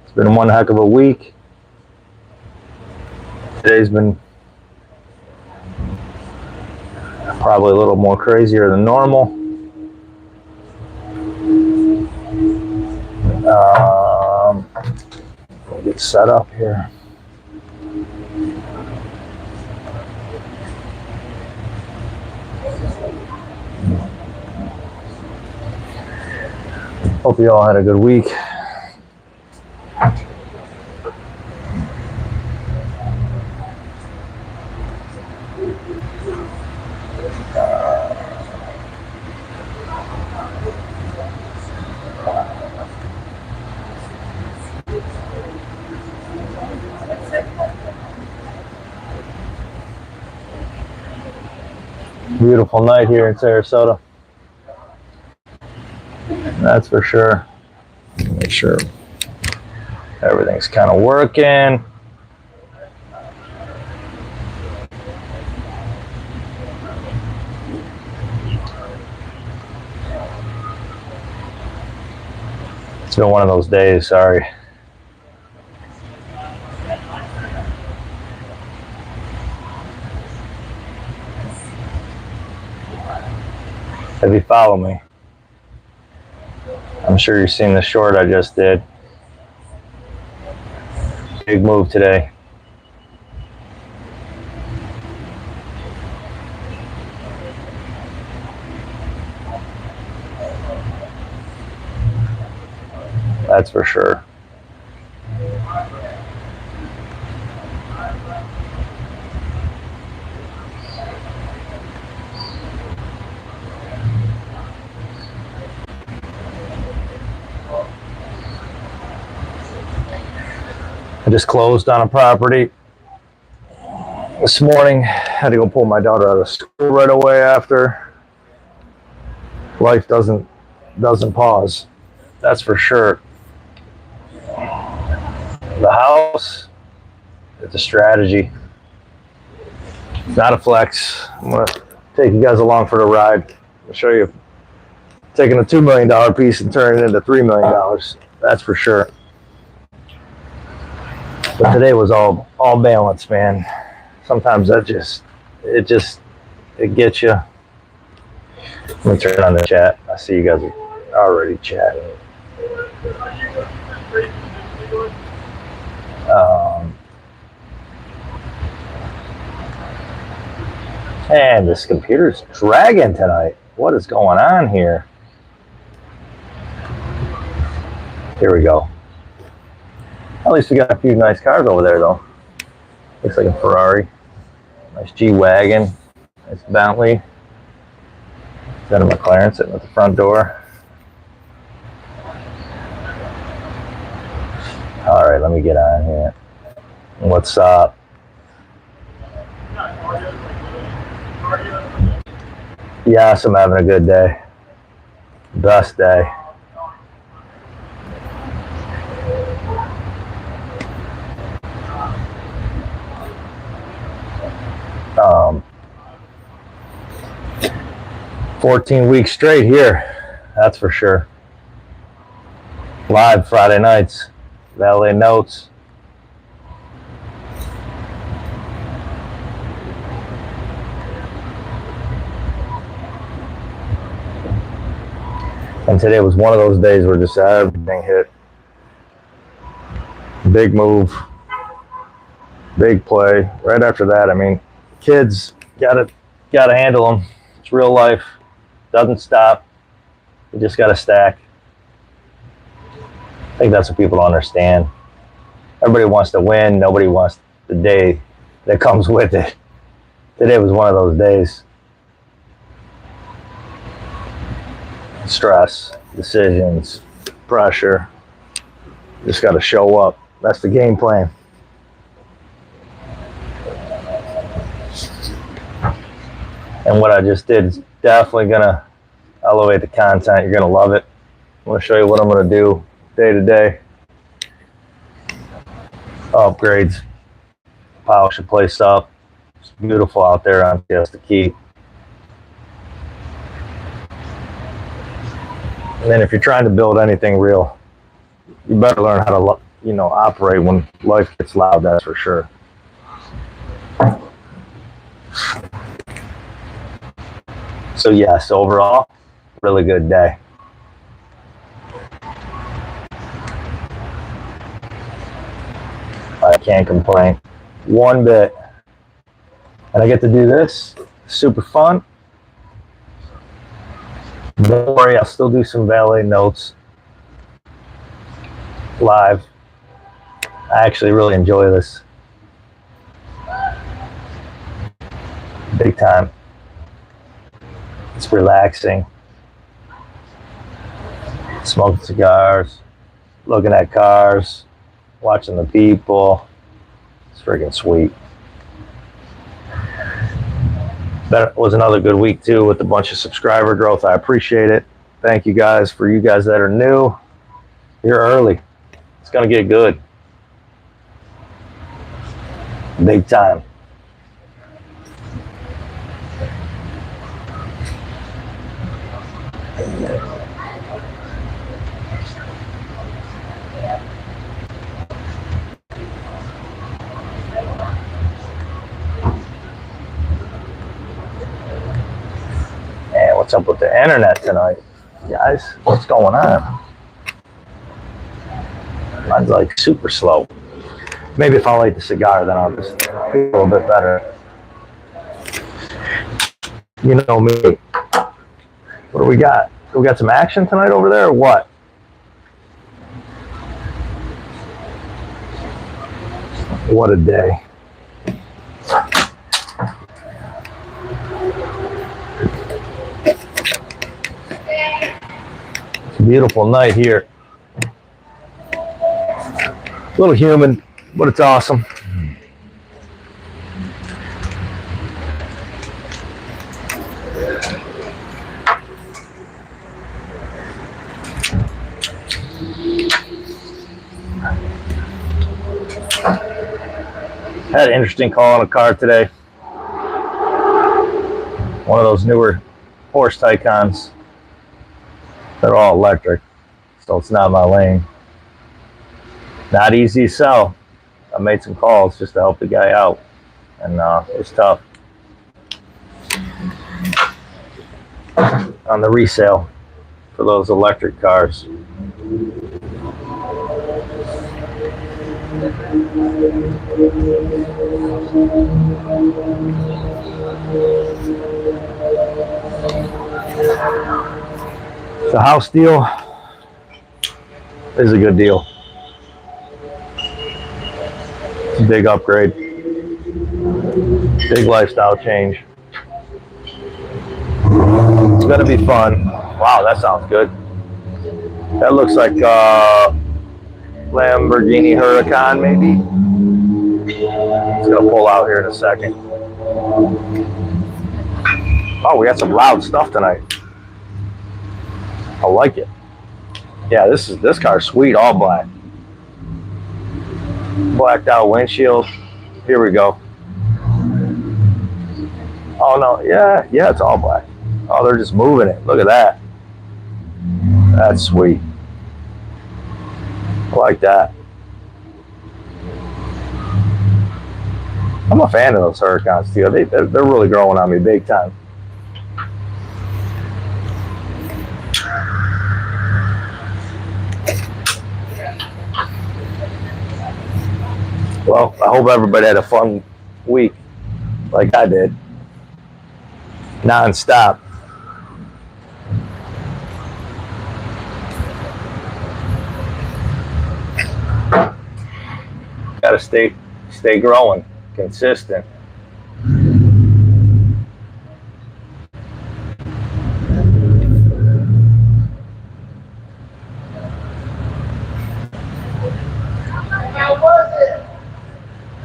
It's been one heck of a week. Today's been probably a little more crazier than normal. We'll get set up here. Hope you all had a good week. Beautiful night here in Sarasota. That's for sure. Make sure everything's kind of working. It's been one of those days, sorry. If you follow me, I'm sure you've seen the short I just did. Big move today. That's for sure. I just closed on a property this morning. Had to go pull my daughter out of school right away after. Life doesn't pause. That's for sure. The house, it's a strategy. It's not a flex. I'm going to take you guys along for the ride. I'll show you taking a $2 million piece and turning it into $3 million. That's for sure. But today was all balanced, man. Sometimes it gets you. Let me turn on the chat. I see you guys are already chatting. And this computer's dragging tonight. What is going on here? Here we go. At least we got a few nice cars over there, though. Looks like a Ferrari. Nice G-Wagon. Nice Bentley. Got a McLaren sitting at the front door. All right, let me get on here. What's up? Yes, I'm having a good day. Best day. 14 weeks straight here, that's for sure. Live Friday nights, Valet Notes. And today was one of those days where just everything hit. Big move, big play. Right after that, I mean, kids gotta handle them. It's real life. Doesn't stop. You just gotta stack. I think that's what people don't understand. Everybody wants to win. Nobody wants the day that comes with it. Today was one of those days. Stress, decisions, pressure. Just got to show up. That's the game plan. And what I just did is definitely going to elevate the content. You're going to love it. I'm going to show you what I'm going to do day to day. Upgrades. Polish the place up. It's beautiful out there on Siesta Key. And then if you're trying to build anything real, you better learn how to operate when life gets loud, that's for sure. So yes, overall, really good day. I can't complain one bit. And I get to do this, super fun. Don't worry, I'll still do some Valet Notes live. I actually really enjoy this. Big time. It's relaxing. Smoking cigars, looking at cars, watching the people. It's freaking sweet. That was another good week too with a bunch of subscriber growth. I appreciate it. Thank you guys. For you guys that are new, you're early. It's gonna get good. Big time. Man, what's up with the internet tonight? Guys, what's going on? Mine's like super slow. Maybe if I light the cigar, then I'll just feel a little bit better. You know me. What do we got? We got some action tonight over there or what? What a day. It's a beautiful night here. A little humid, but it's awesome. Had an interesting call on a car today. One of those newer Porsche Taycans. They're all electric, so it's not my lane. Not easy to sell. I made some calls just to help the guy out, and it's tough on the resale for those electric cars. The house deal is a good deal. It's a big upgrade, big lifestyle change. It's gonna be fun. Wow, that sounds good. That looks like Lamborghini Huracan, maybe. It's gonna pull out here in a second. Oh, we got some loud stuff tonight. I like it. Yeah, this car's sweet, all black. Blacked out windshield. Here we go. Oh no, yeah, it's all black. Oh, they're just moving it. Look at that. That's sweet. I like that. I'm a fan of those Huracans too. They're really growing on me big time. Well, I hope everybody had a fun week like I did. Non-stop. Gotta stay growing, consistent. How was it?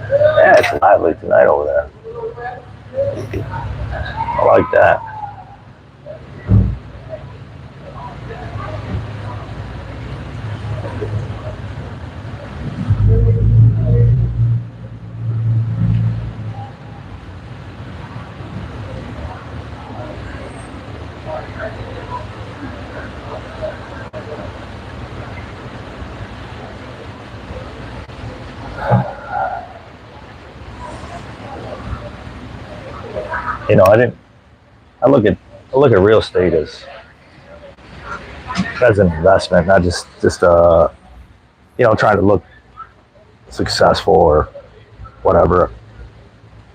Yeah, it's lively tonight over there. I like that. You know, I look at real estate as an investment, not just you know, trying to look successful or whatever.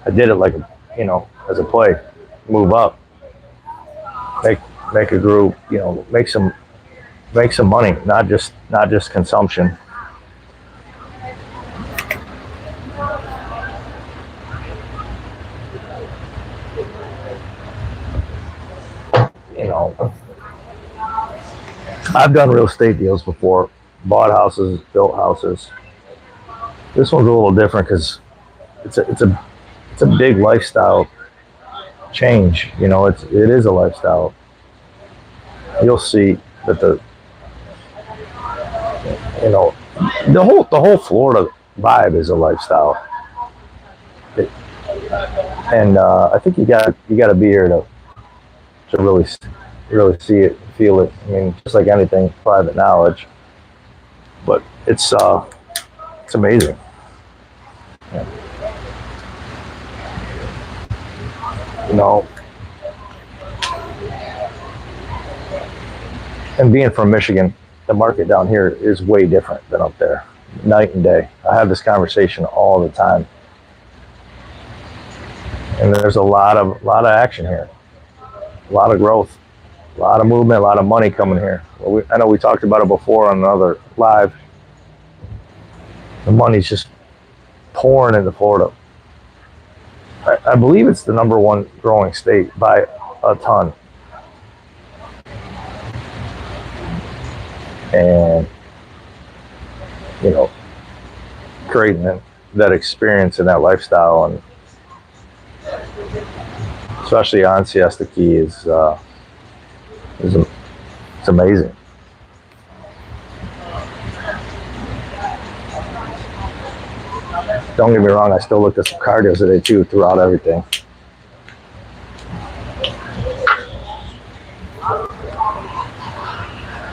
I did it like, you know, as a play, move up, make a group, you know, make some money, not just consumption. You know, I've done real estate deals before, bought houses, built houses. This one's a little different because it's a big lifestyle change. You know, it is a lifestyle. You'll see that you know, the whole Florida vibe is a lifestyle. It, and I think you got to be here to really see it, feel it. I mean, just like anything, private knowledge. But it's amazing. Yeah. You know, and being from Michigan, the market down here is way different than up there, night and day. I have this conversation all the time, and there's a lot of action here, a lot of growth, a lot of movement, a lot of money coming here. Well, I know we talked about it before on another live. The money's just pouring into Florida. I believe it's the #1 growing state by a ton. And, you know, creating that experience and that lifestyle, and especially on Siesta Key, it's amazing. Don't get me wrong, I still looked at some car deals today too throughout everything.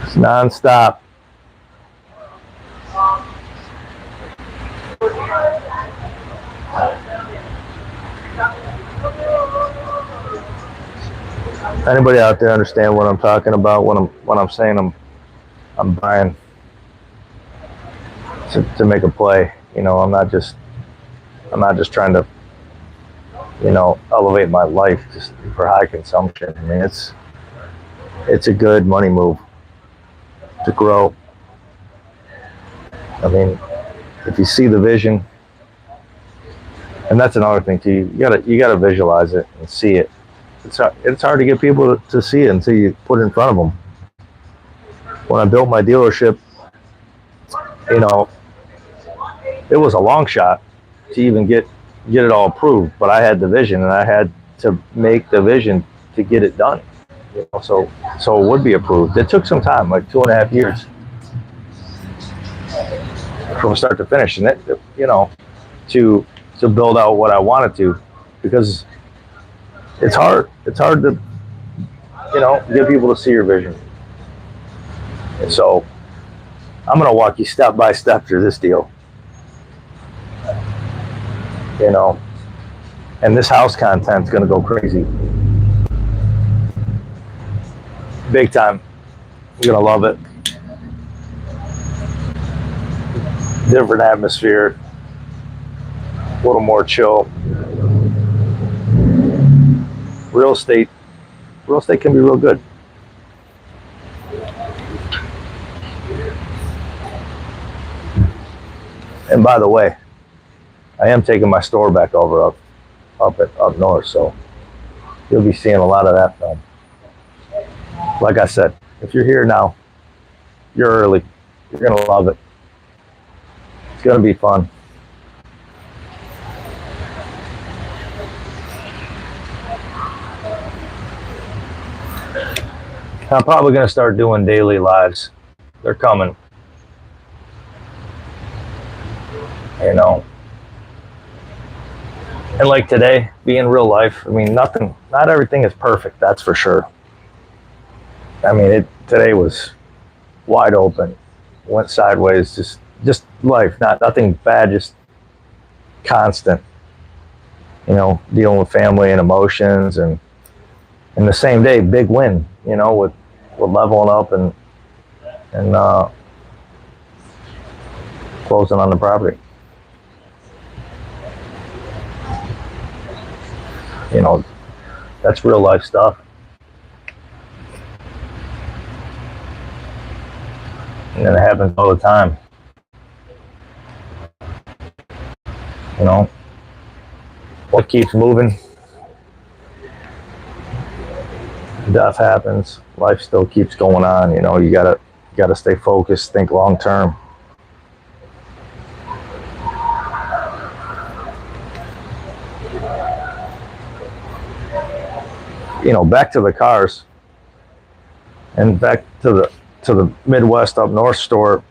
It's non-stop. Anybody out there understand what I'm talking about when I'm saying I'm buying to make a play? You know, I'm not just trying to, you know, elevate my life just for high consumption. I mean, it's a good money move to grow. I mean, if you see the vision, and that's another thing too. You gotta visualize it and see it. It's hard to get people to see it until you put it in front of them. When I built my dealership, you know, it was a long shot to even get it all approved, but I had the vision, and I had to make the vision to get it done. You know, so it would be approved. It took some time, like 2.5 years, from start to finish, and you know, to build out what I wanted to, because it's hard. It's hard to, you know, get people to see your vision. And so I'm gonna walk you step by step through this deal. You know, and this house content's gonna go crazy, big time. You're gonna love it. Different atmosphere, a little more chill. Real estate can be real good. And by the way, I am taking my store back over up north, so you'll be seeing a lot of that film. Like I said, if you're here now, you're early. You're gonna love it. It's gonna be fun. I'm probably gonna start doing daily lives. They're coming. You know. And like today, being real life, I mean, not everything is perfect, that's for sure. I mean, today was wide open, went sideways, just life, nothing bad, just constant, you know, dealing with family and emotions, and in the same day, big win, you know, with leveling up and closing on the property. You know, that's real life stuff. And it happens all the time. You know, what keeps moving? Death happens. Life still keeps going on. You know, you gotta stay focused, think long term. You know, back to the cars and back to the Midwest up north store.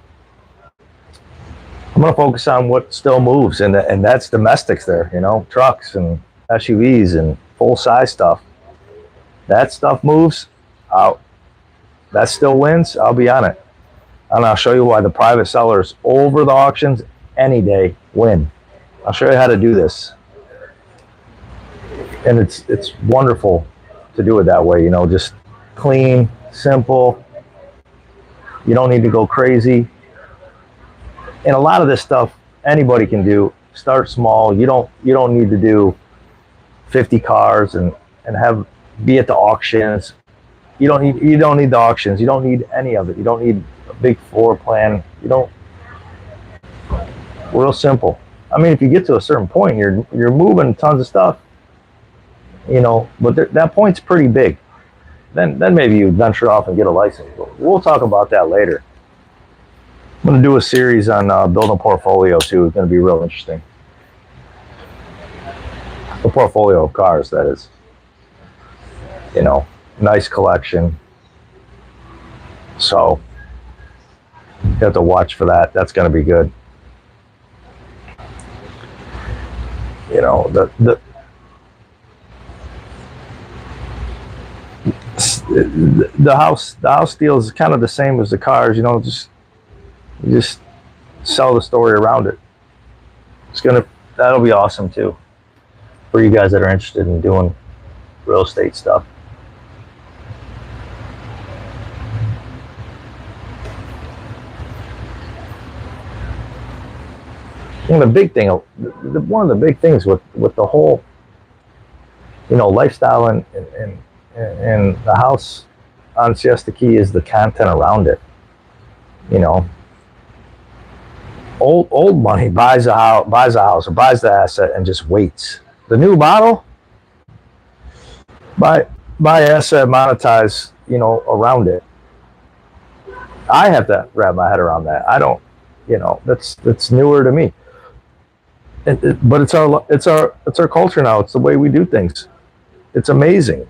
I'm gonna focus on what still moves, and that's domestics there. You know, trucks and SUVs and full size stuff. That stuff moves out. That still wins. I'll be on it, and I'll show you why the private sellers over the auctions any day win. I'll show you how to do this, and it's wonderful to do it that way. You know, just clean, simple. You don't need to go crazy. And a lot of this stuff anybody can do. Start small. You don't need to do 50 cars and be at the auctions. You don't need the auctions. You don't need any of it. You don't need a big floor plan. You don't. Real simple. I mean, if you get to a certain point, you're moving tons of stuff. You know, but that point's pretty big. Then maybe you venture off and get a license. But we'll talk about that later. I'm going to do a series on building a portfolio too. It's going to be real interesting. A portfolio of cars, that is. You know, nice collection. So you have to watch for that. That's going to be good. You know, the house deal is kind of the same as the cars. You know, you just sell the story around it. That'll be awesome too for you guys that are interested in doing real estate stuff. And the big thing, one of the big things with the whole, you know, lifestyle and the house on Siesta Key is the content around it. You know, old money buys a house or buys the asset and just waits. The new model, buy asset, monetize, you know, around it. I have to wrap my head around that. I don't, you know, that's newer to me. But it's our culture now. It's the way we do things. It's amazing.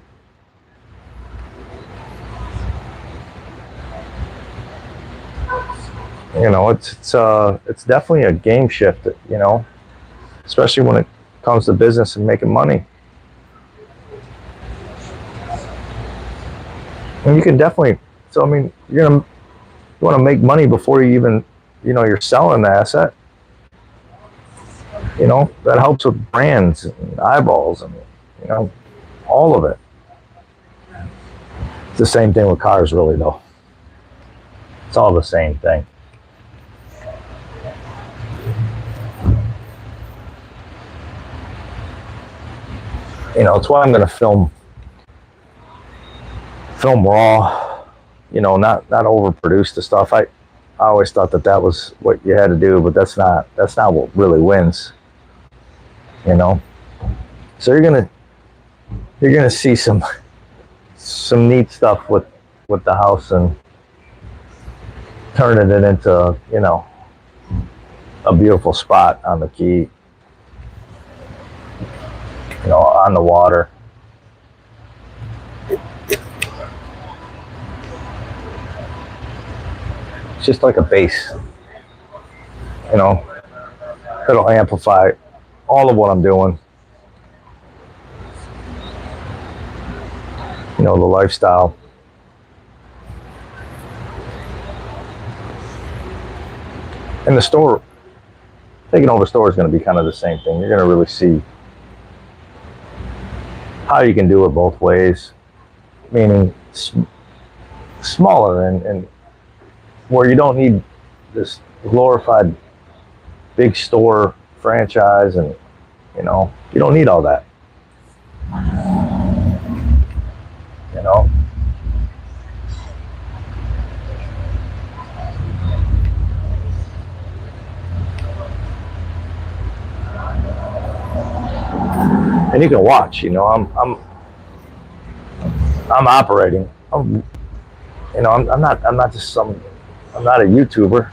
You know, it's definitely a game shift. You know, especially when it comes to business and making money. And you can definitely. So I mean, you want to make money before you even, you know, you're selling the asset. You know, that helps with brands and eyeballs and, you know, all of it. It's the same thing with cars, really, though. It's all the same thing. You know, it's why I'm going to film raw, you know, not overproduce the stuff. I always thought that was what you had to do, but that's not what really wins. You know, so you're gonna see some neat stuff with the house and turning it into, you know, a beautiful spot on the key, you know, on the water. It's just like a base, you know. It'll amplify all of what I'm doing. You know, the lifestyle. And the store taking over store is going to be kind of the same thing. You're going to really see how you can do it both ways, meaning smaller and where you don't need this glorified big store franchise, and you don't need all that. And you can watch. I'm operating. I'm not just I'm not a YouTuber.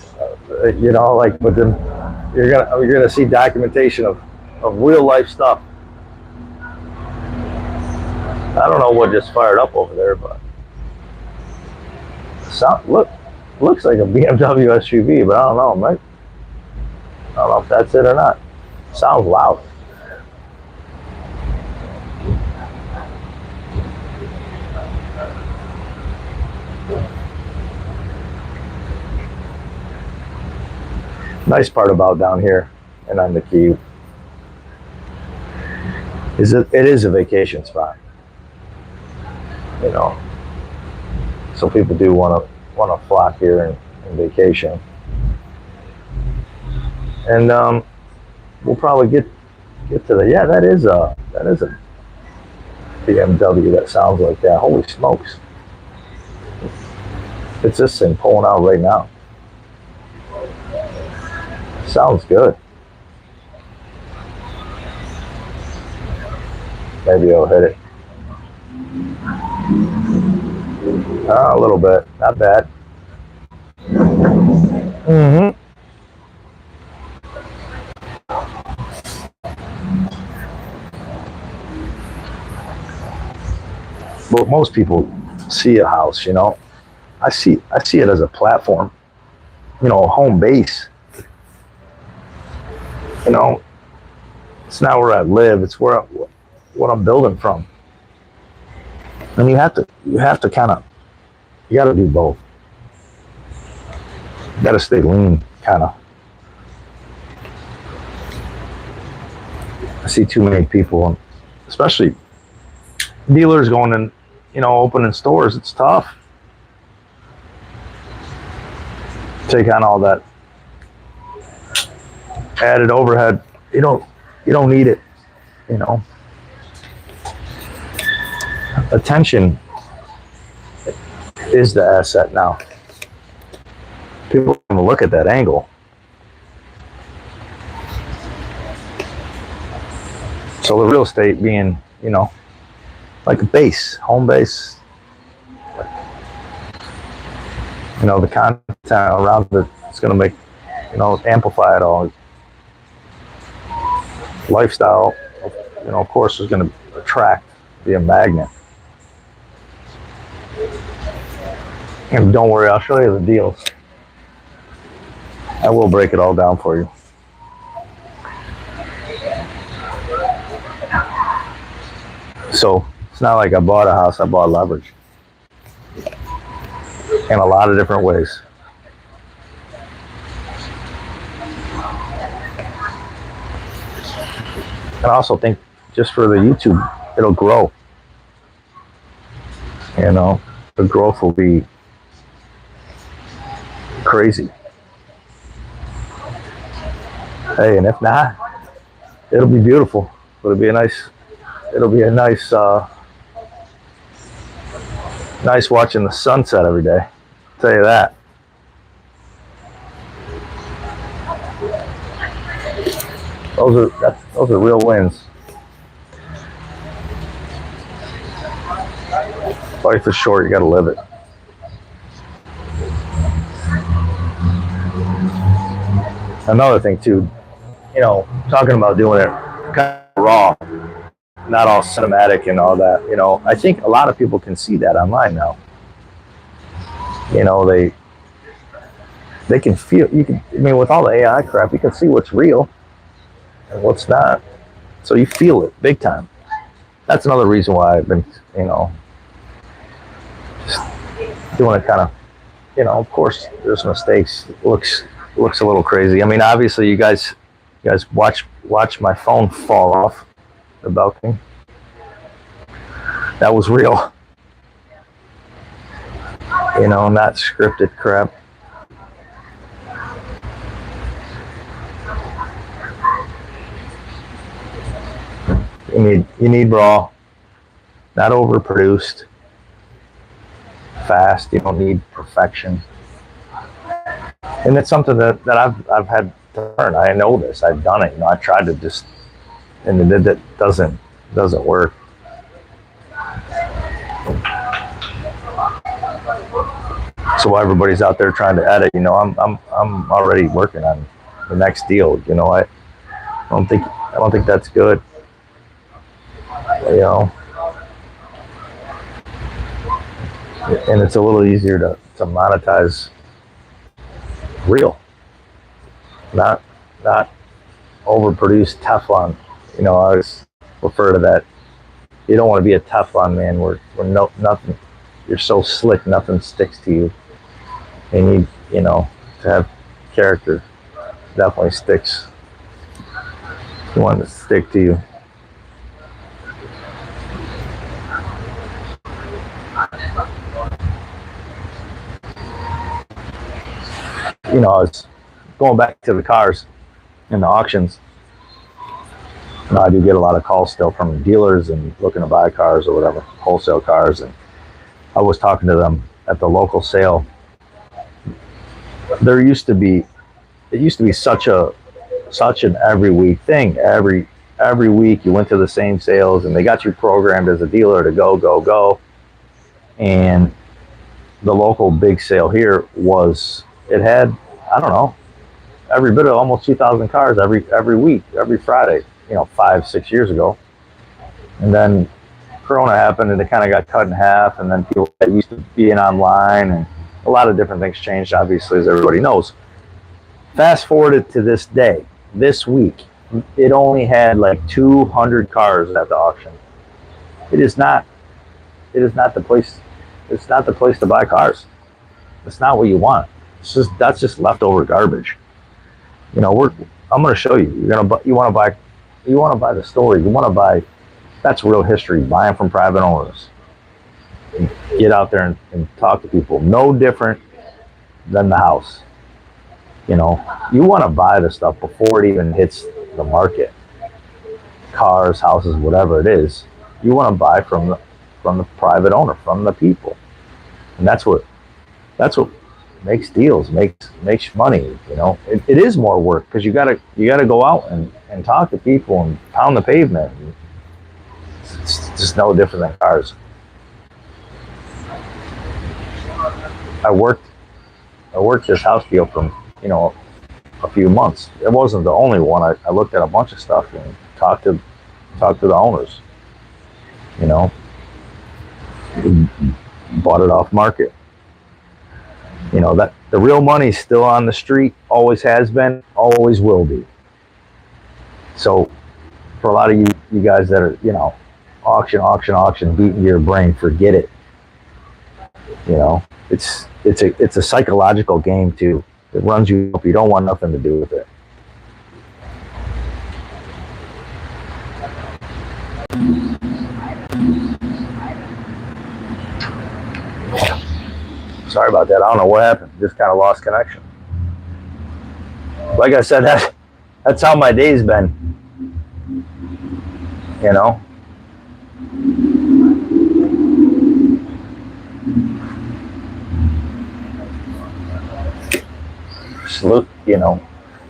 Like with them, you're gonna see documentation of real life stuff. I don't know what just fired up over there, but looks like a BMW SUV, but I don't know, Mike. I don't know if that's it or not. Sounds loud. Nice part about down here and on the Key is it is a vacation spot. So people do want to flock here and vacation. And we'll probably get to that is a BMW that sounds like that. Holy smokes. It's this thing pulling out right now. Sounds good. Maybe I'll hit it. A little bit. Not bad. But most people see a house, I see it as a platform, a home base. It's not where I live. It's what I'm building from. And you have to kind of, you got to do both. You got to stay lean, kind of. I see too many people, especially dealers going in, opening stores. It's tough. Take on all that added overhead. You don't need it. Attention is the asset now. People can look at that angle. So the real estate being, like a base, home base. The content around it is going to make, amplify it all. Lifestyle, of course, is going to attract, be a magnet. And don't worry, I'll show you the deals. I will break it all down for you. So it's not like I bought a house, I bought leverage. In a lot of different ways. And I also think just for the YouTube, it'll grow. The growth will be crazy. Hey, and if not, it'll be beautiful. It'll be a nice nice watching the sunset every day. I'll tell you that. Those are real wins. Life is short, you gotta live it. Another thing too, talking about doing it kind of raw, not all cinematic and all that, I think a lot of people can see that online now. They can feel, with all the AI crap, you can see what's real and what's not. So you feel it big time. That's another reason why I've been, just doing it kind of, of course there's mistakes. Looks a little crazy. Obviously you guys You guys watch my phone fall off the balcony. That was real. You know, not scripted crap. You need raw, not overproduced, fast. You don't need perfection. And it's something that I've had to learn. I know this. I've done it. You know, I tried to just, and it doesn't work. So while everybody's out there trying to edit, you know, I'm already working on the next deal. You know, I don't think that's good. You know, and it's a little easier to monetize real, not overproduced Teflon. You know, I always refer to that. You don't want to be a Teflon man where nothing. You're so slick, nothing sticks to you. You need, you know, to have character. Definitely sticks. You want to stick to you. You know, I was going back to the cars and the auctions. You know, I do get a lot of calls still from dealers and looking to buy cars or whatever, wholesale cars. And I was talking to them at the local sale. It used to be such an every week thing. Every week you went to the same sales and they got you programmed as a dealer to go. And the local big sale here it had, I don't know, every bit of almost 2,000 cars every week, every Friday, you know, 5-6 years ago. And then Corona happened and it kind of got cut in half, and then people that used to being online, and a lot of different things changed, obviously, as everybody knows. Fast forwarded to this day, this week, it only had like 200 cars at the auction. It is not the place. It's not the place to buy cars. It's not what you want. That's just leftover garbage. You know, I'm going to show you. You want to buy the story. You want to buy. That's real history. Buying from private owners. Get out there and talk to people. No different than the house. You know, you want to buy the stuff before it even hits the market. Cars, houses, whatever it is. You want to buy from the private owner, from the people, and that's what makes deals, makes money. You know, it is more work because you gotta go out and talk to people and pound the pavement. It's just no different than cars. I worked this house deal from, you know, a few months. It wasn't the only one. I looked at a bunch of stuff and talked to the owners. You know, bought it off market. You know, that the real money's still on the street, always has been, always will be. So for a lot of you guys that are, you know, auction, beating your brain, forget it. You know, it's a psychological game too. It runs you up. You don't want nothing to do with it. Sorry about that. I don't know what happened. Just kind of lost connection. Like I said, that's how my day's been. You know? Salute, you know.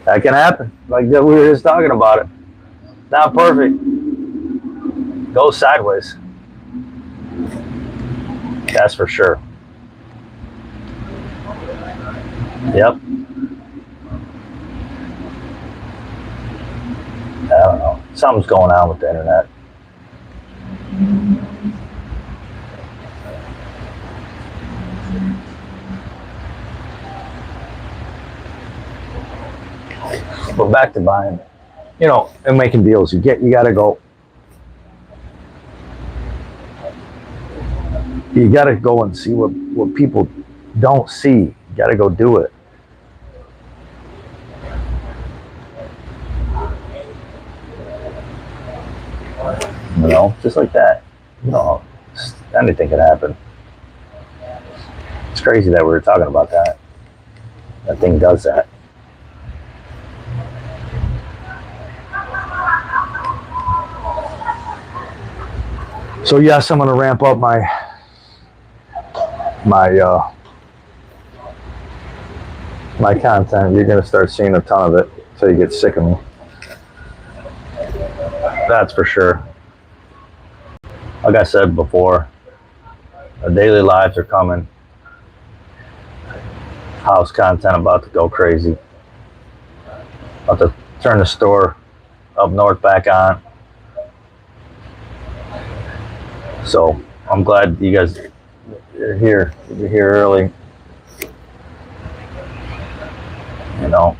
That can happen. Like we were just talking about it. Not perfect. Go sideways. That's for sure. Yep. I don't know. Something's going on with the internet. But back to buying, you know, and making deals. You gotta go. You gotta go and see what people don't see. You gotta go do it. know, just like that. You know, anything could happen. It's crazy that we were talking about that. That thing does that. So yes, I'm gonna ramp up my content. You're gonna start seeing a ton of it until you get sick of me. That's for sure. Like I said before, our daily lives are coming. House content about to go crazy. About to turn the store up north back on. So I'm glad you guys are here. You're here early. You know.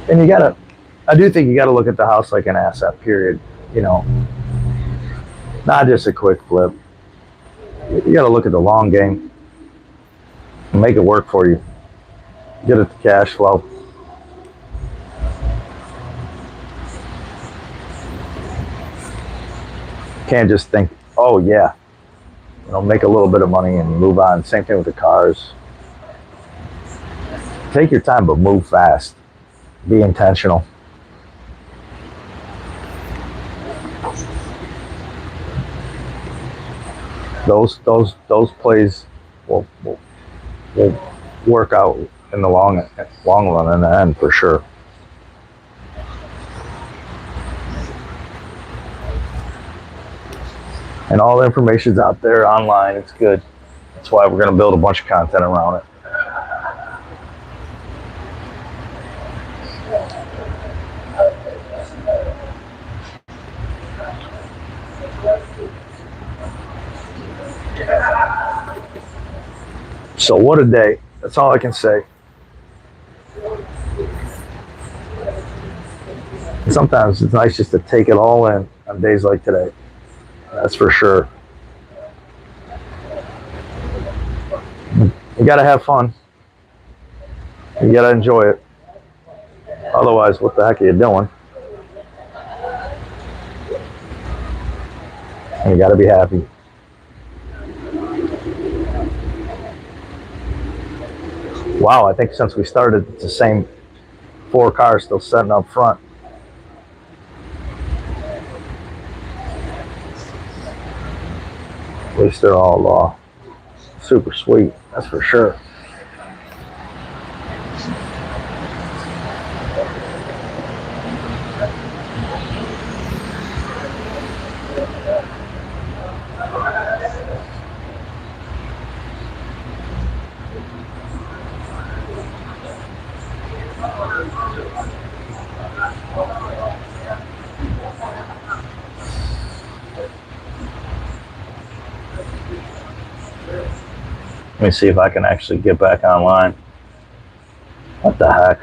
And I do think you gotta look at the house like an asset, period. You know, not just a quick flip. You gotta look at the long game and make it work for you. Get it to cash flow. Can't just think, oh yeah, you know, make a little bit of money and move on. Same thing with the cars. Take your time, but move fast. Be intentional. Those plays will work out in the long run in the end for sure. And all the information's out there online. It's good. That's why we're going to build a bunch of content around it. So what a day. That's all I can say. And sometimes it's nice just to take it all in on days like today. That's for sure. You gotta have fun. You gotta enjoy it. Otherwise, what the heck are you doing? And you gotta be happy. Wow, I think since we started, it's the same 4 cars still sitting up front. At least they're all super sweet, that's for sure. Let me see if I can actually get back online. What the heck?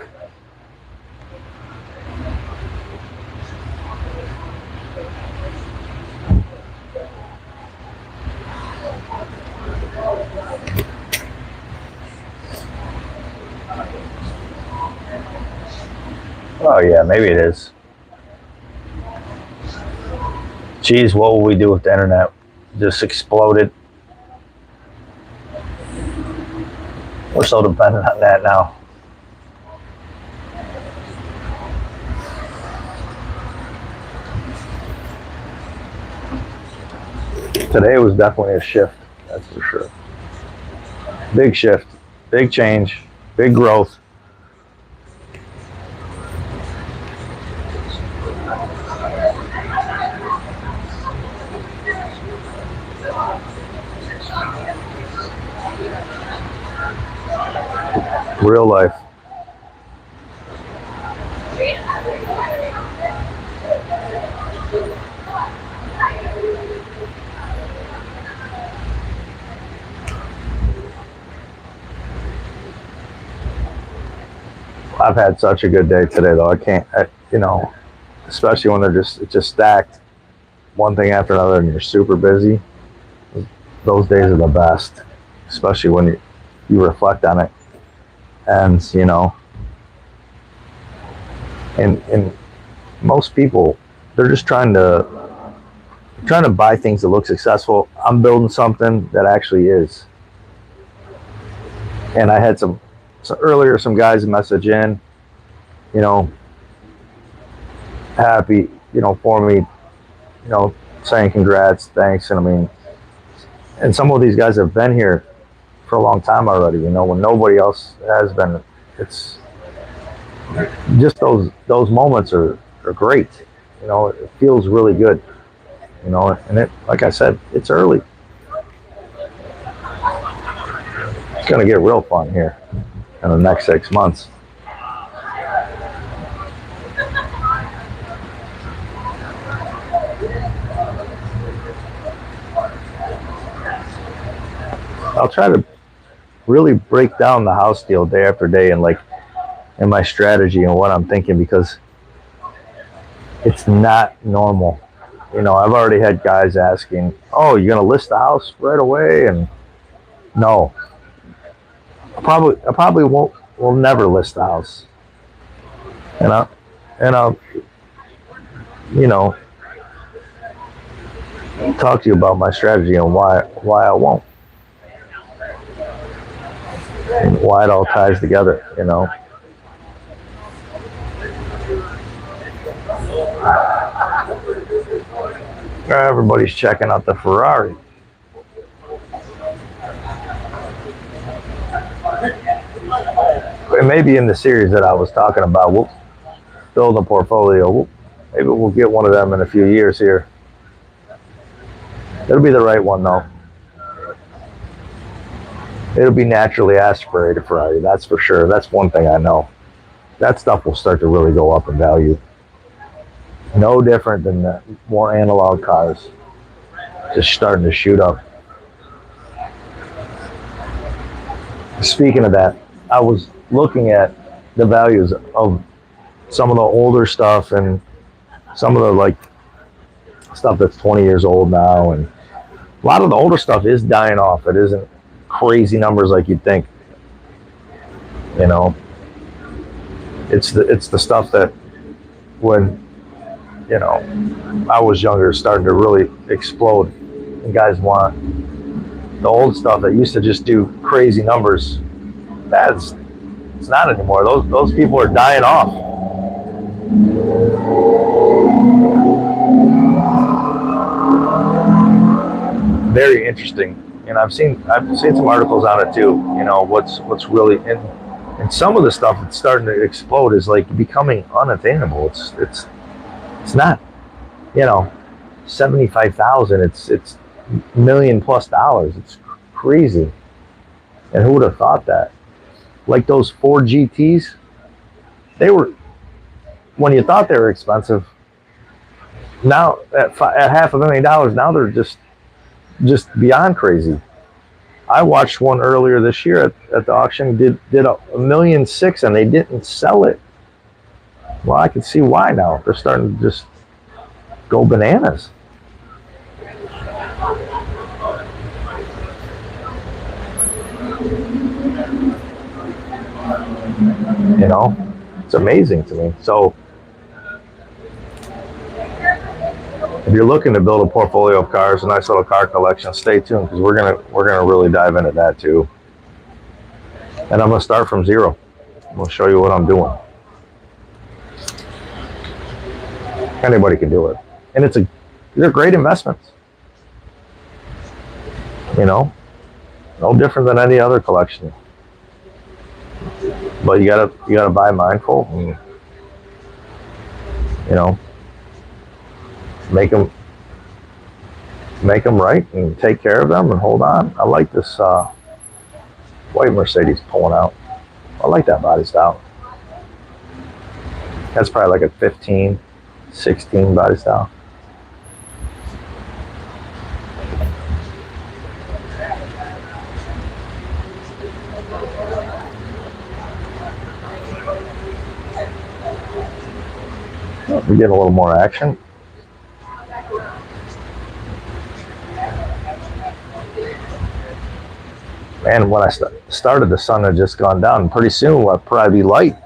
Oh yeah, maybe it is. Geez, what will we do with the internet? Just exploded. We're so dependent on that now. Today was definitely a shift, that's for sure. Big shift, big change, big growth. Real life. I've had such a good day today, though. I can't, you know, especially when it's just stacked, one thing after another, and you're super busy. those days are the best, especially when you reflect on it. And and most people, they're just trying to buy things that look successful. I'm building something that actually is. And I had some guys message in, you know, happy, for me, saying congrats, thanks. And I mean, and some of these guys have been here for a long time already, when nobody else has been. It's just those moments are great. It feels really good. And it, like I said, it's early. It's going to get real fun here in the next 6 months. I'll try to really break down the house deal day after day and my strategy and what I'm thinking, because it's not normal. I've already had guys asking, "Oh, you're gonna list the house right away?" And no, I probably will never list the house. And I'll talk to you about my strategy and why I won't, and why it all ties together. Everybody's checking out the Ferrari. It may be in the series that I was talking about. We'll build a portfolio. Maybe we'll get one of them in a few years here. It'll be the right one, though. It'll be naturally aspirated Ferrari, that's for sure. That's one thing I know. That stuff will start to really go up in value. No different than the more analog cars, just starting to shoot up. Speaking of that, I was looking at the values of some of the older stuff and some of the stuff that's 20 years old now, and a lot of the older stuff is dying off. It isn't crazy numbers like you'd think. It's the stuff that when I was younger, starting to really explode, and guys want the old stuff that used to just do crazy numbers. It's not anymore. Those people are dying off. Very interesting. And I've seen some articles on it too. What's really and some of the stuff that's starting to explode is becoming unattainable. It's not, $75,000. It's $1 million plus. It's crazy. And who would have thought that? Like those Ford GTs, they were, when you thought they were expensive, now at $500,000, now they're just beyond crazy. I watched one earlier this year at the auction, did $1.6 million, and they didn't sell it. Well, I can see why now. They're starting to just go bananas. It's amazing to me. So if you're looking to build a portfolio of cars, a nice little car collection, stay tuned, because we're gonna really dive into that too. And I'm gonna start from zero. I'm gonna show you what I'm doing. Anybody can do it, and they're great investments. No different than any other collection. But you gotta buy mindful, and make them right and take care of them and hold on. I like this white Mercedes pulling out. I like that body style. That's probably like a 15, 16 body style. We get a little more action. And when I started, the sun had just gone down. And pretty soon, it'll probably be light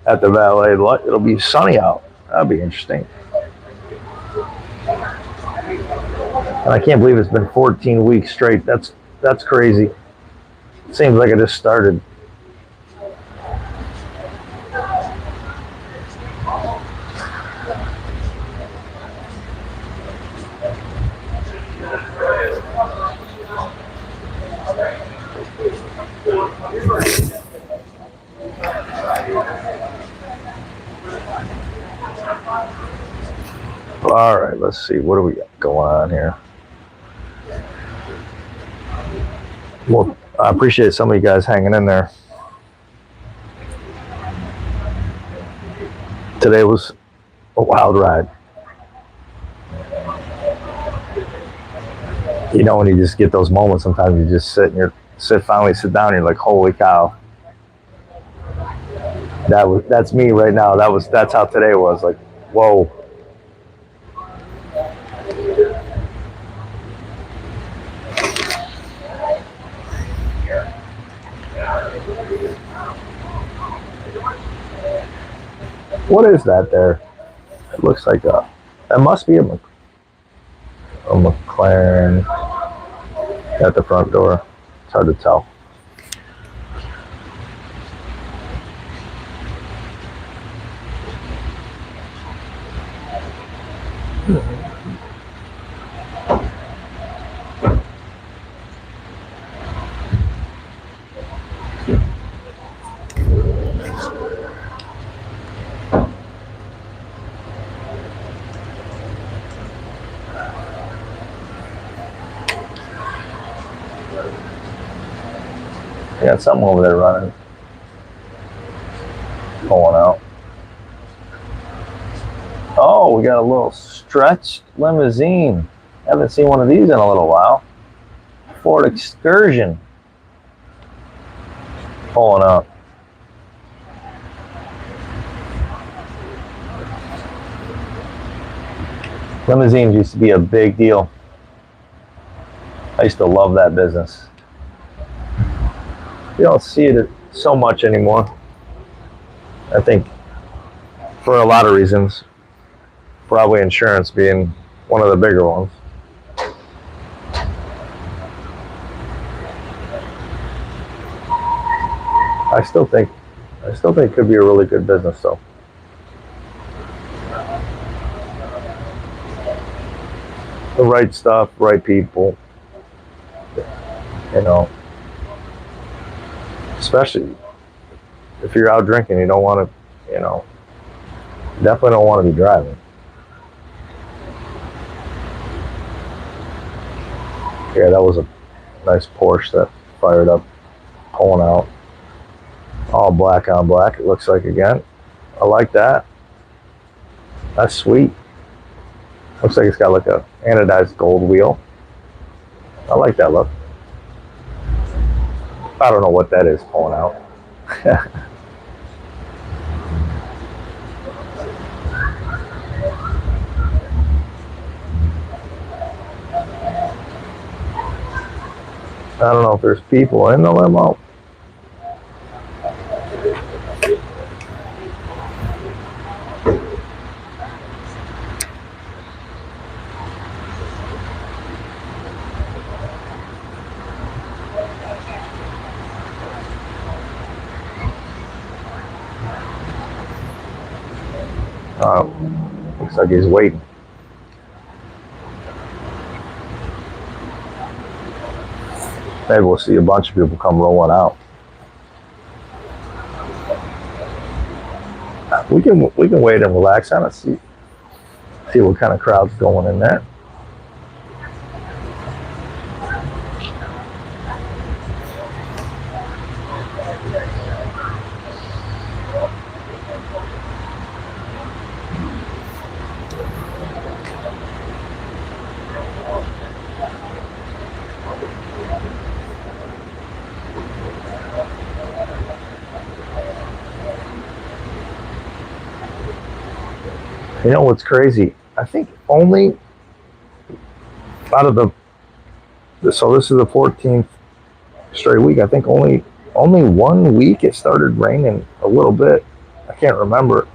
at the Valet. It'll be sunny out. That'd be interesting. And I can't believe it's been 14 weeks straight. That's crazy. It seems like I just started. All right, let's see. What do we got going on here? Well, I appreciate some of you guys hanging in there. Today was a wild ride. You know, when you just get those moments, sometimes you just finally sit down and you're like, holy cow. That's me right now. That's how today was. Like, whoa. What is that there? It looks like that must be a McLaren at the front door. It's hard to tell. I got something over there running. Pulling out. Oh, we got a little stretched limousine. Haven't seen one of these in a little while. Ford Excursion. Pulling out. Limousines used to be a big deal. I used to love that business. You don't see it so much anymore. I think for a lot of reasons. Probably insurance being one of the bigger ones. I still think it could be a really good business though. The right stuff, right people. You know. Especially if you're out drinking, you don't want to, definitely don't want to be driving. Yeah, that was a nice Porsche that fired up, pulling out. All black on black, it looks like again. I like that. That's sweet. Looks like it's got like a anodized gold wheel. I like that look. I don't know what that is pulling out. I don't know if there's people in the limo. Looks like he's waiting. Maybe we'll see a bunch of people come rolling out. We can wait and relax on it. See what kind of crowd's going in there. You know what's crazy? I think only out of so this is the 14th straight week. I think only 1 week it started raining a little bit. I can't remember.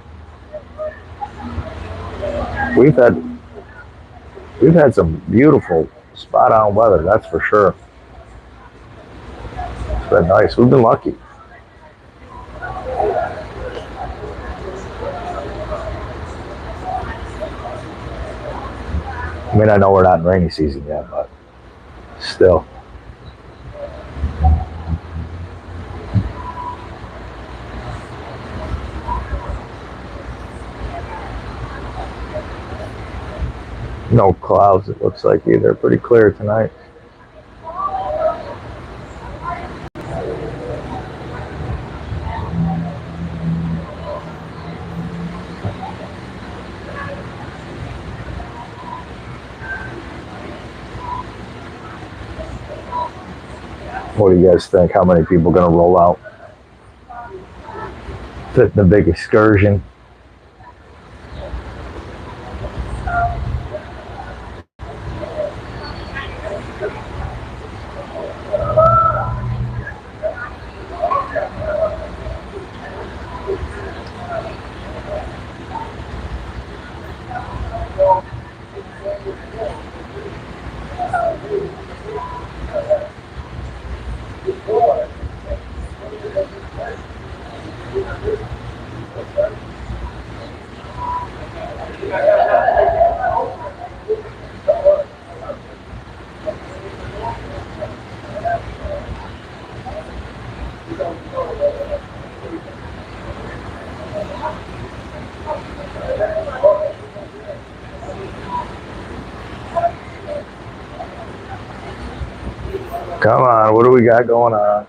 We've had some beautiful spot on weather, that's for sure. It's been nice. We've been lucky. I mean, I know we're not in rainy season yet, but still. No clouds, it looks like either. Pretty clear tonight. What do you guys think? How many people are going to roll out? Fit the big excursion. Come on, what do we got going on?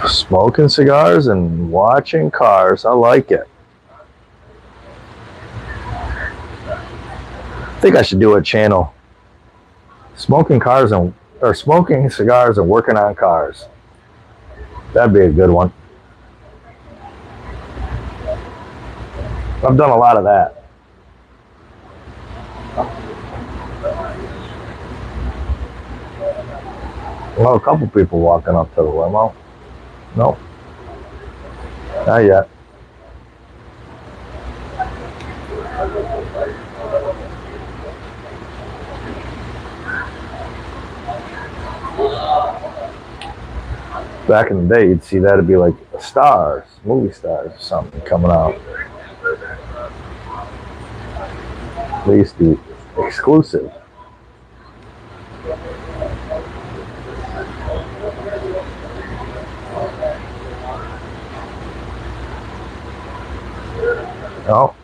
Smoking cigars and watching cars. I like it. I think I should do a channel. Smoking cigars and working on cars. That'd be a good one. I've done a lot of that. Well, a couple people walking up to the limo. Nope. Not yet. Back in the day, you'd see that, it'd be like stars, movie stars or something coming out. They used to be exclusive. No.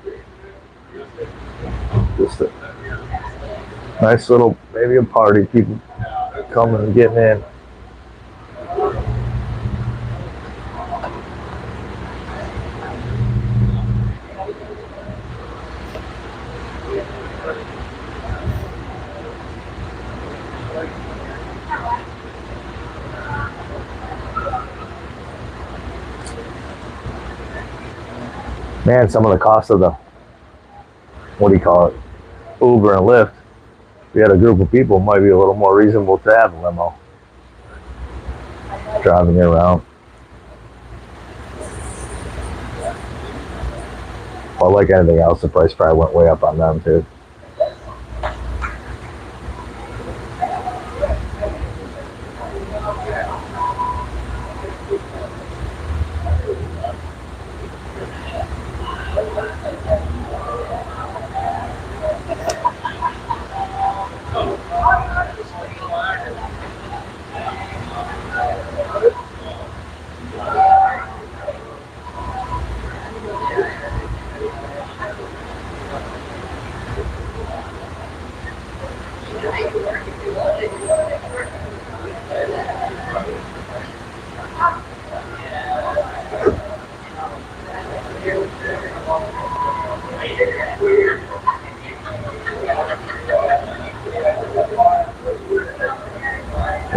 Just a nice little, maybe a party, people coming and getting in. Man, some of the cost of the, what do you call it, Uber and Lyft, if you had a group of people, it might be a little more reasonable to have a limo driving you around. Well, like anything else, the price probably went way up on them too.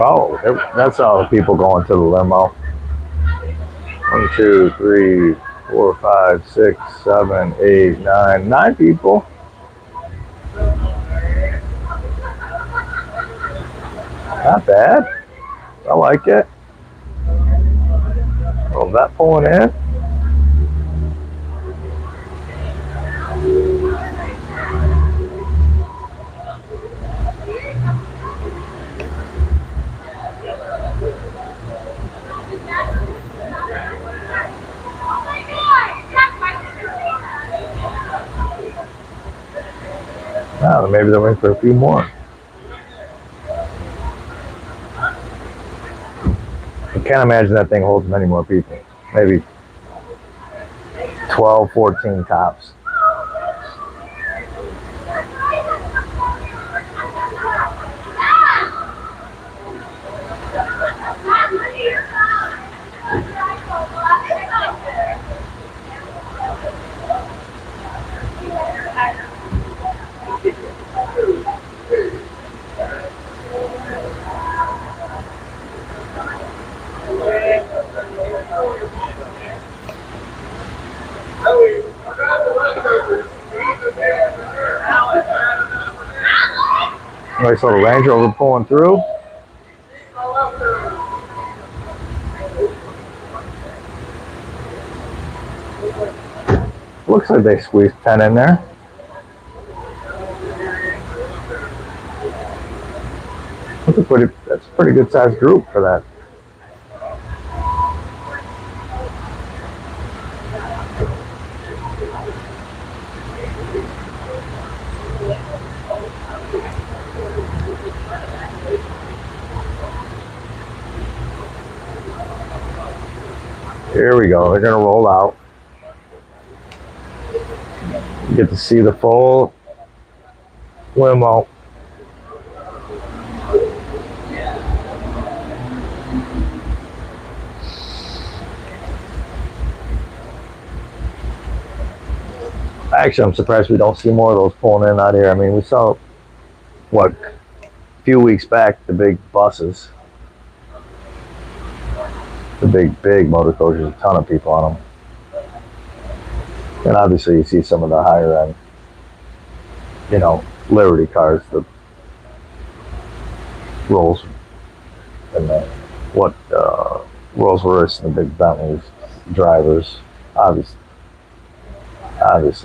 Oh, that's all the people going to the limo. 1, 2, 3, 4, 5, 6, 7, 8, 9. 9 people. Not bad. I like it. Well, that pulling in. Oh, maybe they're waiting for a few more. I can't imagine that thing holds many more people. Maybe 12, 14 tops. Nice little Range Rover pulling through. Looks like they squeezed 10 in there. That's a pretty good sized group for that. Here we go. They're going to roll out. You get to see the full limo. Actually, I'm surprised we don't see more of those pulling in out here. I mean, we saw, what, a few weeks back, the big buses. The big motor coaches, a ton of people on them. And obviously you see some of the higher end, Liberty cars, the Rolls and the Rolls Royce and the big Bentleys drivers, obviously,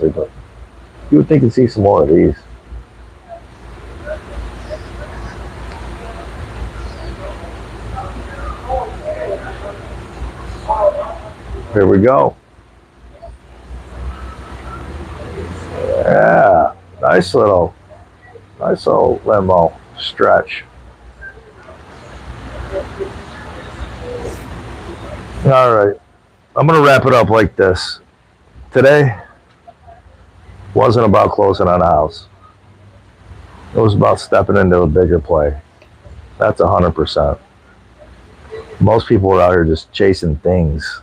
but you would think you'd see some more of these. Here we go. Yeah, nice little limo stretch. All right, I'm gonna wrap it up like this. Today wasn't about closing on a house. It was about stepping into a bigger play. That's 100%. Most people are out here just chasing things,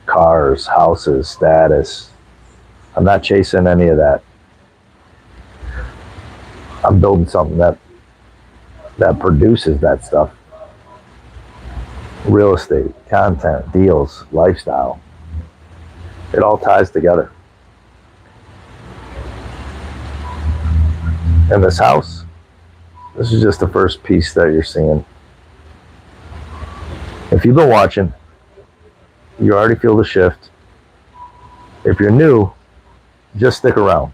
cars, houses, status. I'm not chasing any of that. I'm building something that produces that stuff. Real estate, content, deals, lifestyle. It all ties together. And this house, this is just the first piece that you're seeing. If you've been watching, you already feel the shift. If you're new, just stick around.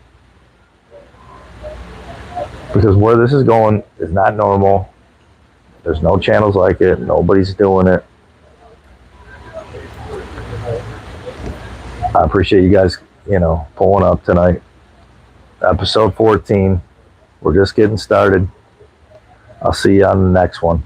Because where this is going is not normal. There's no channels like it. Nobody's doing it. I appreciate you guys, pulling up tonight. Episode 14. We're just getting started. I'll see you on the next one.